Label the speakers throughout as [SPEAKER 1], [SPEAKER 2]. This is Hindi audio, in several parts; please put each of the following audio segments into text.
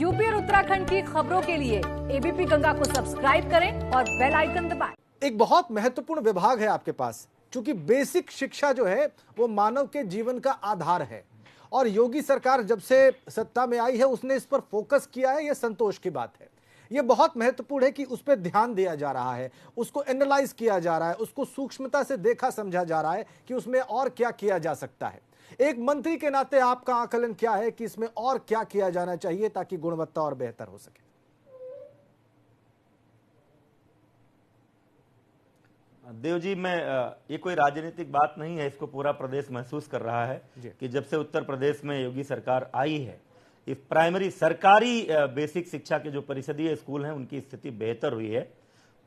[SPEAKER 1] यूपी और उत्तराखंड की खबरों के लिए एबीपी गंगा को सब्सक्राइब करें और बेल आइकन दबाएं।
[SPEAKER 2] एक बहुत महत्वपूर्ण विभाग है आपके पास, क्योंकि बेसिक शिक्षा जो है वो मानव के जीवन का आधार है। और योगी सरकार जब से सत्ता में आई है उसने इस पर फोकस किया है, यह संतोष की बात है। यह बहुत महत्वपूर्ण है कि उस पर ध्यान दिया जा रहा है, उसको एनालाइज किया जा रहा है, उसको सूक्ष्मता से देखा समझा जा रहा है कि उसमें और क्या किया जा सकता है। एक मंत्री के नाते आपका आकलन क्या है कि इसमें और क्या किया जाना चाहिए ताकि गुणवत्ता और बेहतर हो सके?
[SPEAKER 3] देव जी, मैं ये कोई राजनीतिक बात नहीं है, इसको पूरा प्रदेश महसूस कर रहा है कि जब से उत्तर प्रदेश में योगी सरकार आई है, इस प्राइमरी सरकारी बेसिक शिक्षा के जो परिषदीय स्कूल हैं उनकी स्थिति बेहतर हुई है।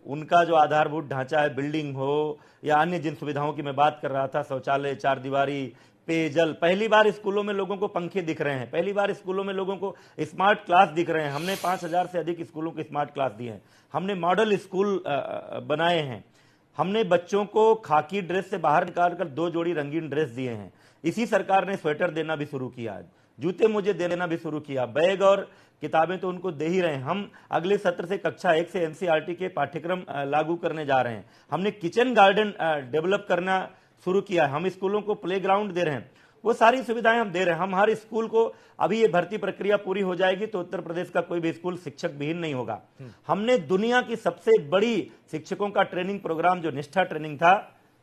[SPEAKER 3] उनका जो आधारभूत ढांचा है, बिल्डिंग हो या अन्य जिन सुविधाओं की मैं बात कर रहा था, शौचालय, चार दीवारी, पेयजल, पहली बार स्कूलों में लोगों को पंखे दिख रहे हैं, पहली बार स्कूलों में लोगों को स्मार्ट क्लास दिख रहे हैं। हमने 5000 से अधिक स्कूलों को स्मार्ट क्लास दिए हैं, हमने मॉडल स्कूल बनाए हैं, हमने बच्चों को खाकी ड्रेस से बाहर निकालकर 2 जोड़ी रंगीन ड्रेस दिए हैं। इसी सरकार ने स्वेटर देना भी शुरू किया, जूते मुझे देना भी शुरू किया, बैग और किताबें तो उनको दे ही रहे हैं। हम अगले सत्र से कक्षा 1 से एनसीईआरटी के पाठ्यक्रम लागू करने जा रहे हैं। हमने किचन गार्डन डेवलप करना शुरू किया है, हम स्कूलों को प्लेग्राउंड दे रहे हैं, वो सारी सुविधाएं हम दे रहे हैं। हम हर स्कूल को, अभी ये भर्ती प्रक्रिया पूरी हो जाएगी तो उत्तर प्रदेश का कोई भी स्कूल शिक्षक विहीन नहीं होगा। हमने दुनिया की सबसे बड़ी शिक्षकों का ट्रेनिंग प्रोग्राम जो निष्ठा ट्रेनिंग था,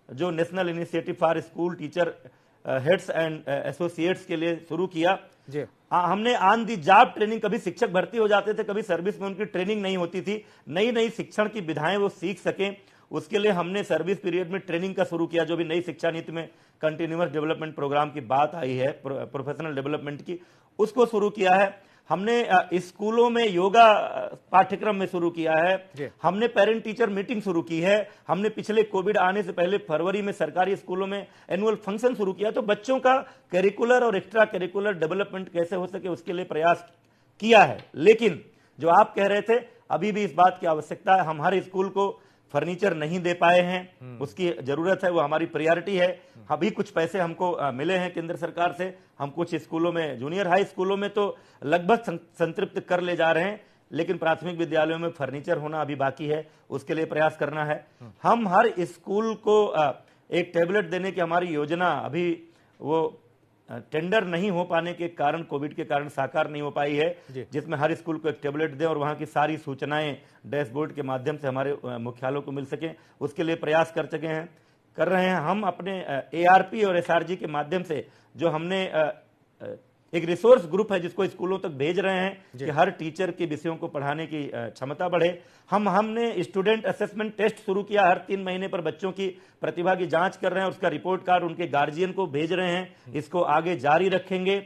[SPEAKER 3] जो national initiative for school teacher heads and associates के लिए शुरू किया। हमने ऑन दी जॉब ट्रेनिंग, कभी शिक्षक भर्ती हो जाते थे, कभी सर्विस में उनकी ट्रेनिंग नहीं होती थी, नई नई शिक्षण की विधाएं वो सीख सकें, उसके लिए हमने सर्विस पीरियड में ट्रेनिंग का शुरू किया। जो भी नई शिक्षा नीति में कंटिन्यूअस डेवलपमेंट प्रोग्राम की बात आई है, प्रोफेशनल डेवलपमेंट की, उसको शुरू किया है। हमने स्कूलों में योगा पाठ्यक्रम में शुरू किया है, हमने पेरेंट टीचर मीटिंग शुरू की है, हमने पिछले कोविड आने से पहले फरवरी में सरकारी स्कूलों में एनुअल फंक्शन शुरू किया। तो बच्चों का करिकुलर और एक्स्ट्रा करिकुलर डेवलपमेंट कैसे हो सके उसके लिए प्रयास किया है। लेकिन जो आप कह रहे थे, अभी भी इस बात की आवश्यकता है। हम हर स्कूल को फर्नीचर नहीं दे पाए हैं, उसकी जरूरत है, वो हमारी प्रायोरिटी है। अभी कुछ पैसे हमको मिले हैं केंद्र सरकार से, हम कुछ स्कूलों में, जूनियर हाई स्कूलों में तो लगभग संतृप्त कर ले जा रहे हैं, लेकिन प्राथमिक विद्यालयों में फर्नीचर होना अभी बाकी है, उसके लिए प्रयास करना है। हम हर स्कूल को एक टैबलेट देने की हमारी योजना, अभी वो टेंडर नहीं हो पाने के कारण, कोविड के कारण साकार नहीं हो पाई है, जिसमें हर स्कूल को एक टैबलेट दें और वहां की सारी सूचनाएं डैशबोर्ड के माध्यम से हमारे मुख्यालयों को मिल सकें, उसके लिए प्रयास कर रहे हैं। हम अपने एआरपी और एसआरजी के माध्यम से, जो हमने एक रिसोर्स ग्रुप है जिसको स्कूलों तक भेज रहे हैं कि हर टीचर के विषयों को पढ़ाने की क्षमता बढ़े। हमने स्टूडेंट असेसमेंट टेस्ट शुरू किया, हर 3 महीने पर बच्चों की प्रतिभा की जांच कर रहे हैं, उसका रिपोर्ट कार्ड उनके गार्जियन को भेज रहे हैं, इसको आगे जारी रखेंगे।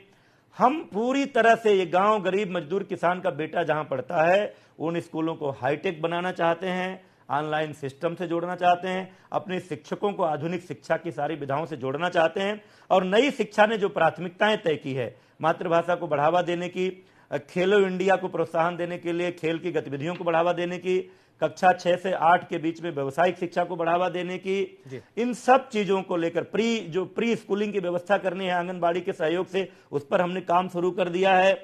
[SPEAKER 3] हम पूरी तरह से ये गांव, गरीब मजदूर किसान का बेटा जहां पढ़ता है उन स्कूलों को हाईटेक बनाना चाहते हैं, ऑनलाइन सिस्टम से जोड़ना चाहते हैं, अपने शिक्षकों को आधुनिक शिक्षा की सारी विधाओं से जोड़ना चाहते हैं। और नई शिक्षा ने जो प्राथमिकताएं तय की है, मातृभाषा को बढ़ावा देने की, खेलो इंडिया को प्रोत्साहन देने के लिए खेल की गतिविधियों को बढ़ावा देने की, कक्षा 6 से 8 के बीच में व्यावसायिक शिक्षा को बढ़ावा देने की, इन सब चीजों को लेकर प्री स्कूलिंग की व्यवस्था करनी है आंगनबाड़ी के सहयोग से, उस पर हमने काम शुरू कर दिया है।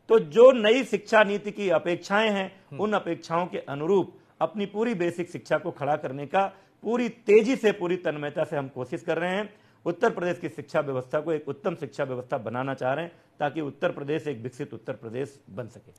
[SPEAKER 3] तो जो नई शिक्षा नीति की अपेक्षाएं हैं, उन अपेक्षाओं के अनुरूप अपनी पूरी बेसिक शिक्षा को खड़ा करने का पूरी तेजी से, पूरी तन्मयता से हम कोशिश कर रहे हैं। उत्तर प्रदेश की शिक्षा व्यवस्था को एक उत्तम शिक्षा व्यवस्था बनाना चाह रहे हैं ताकि उत्तर प्रदेश एक विकसित उत्तर प्रदेश बन सके।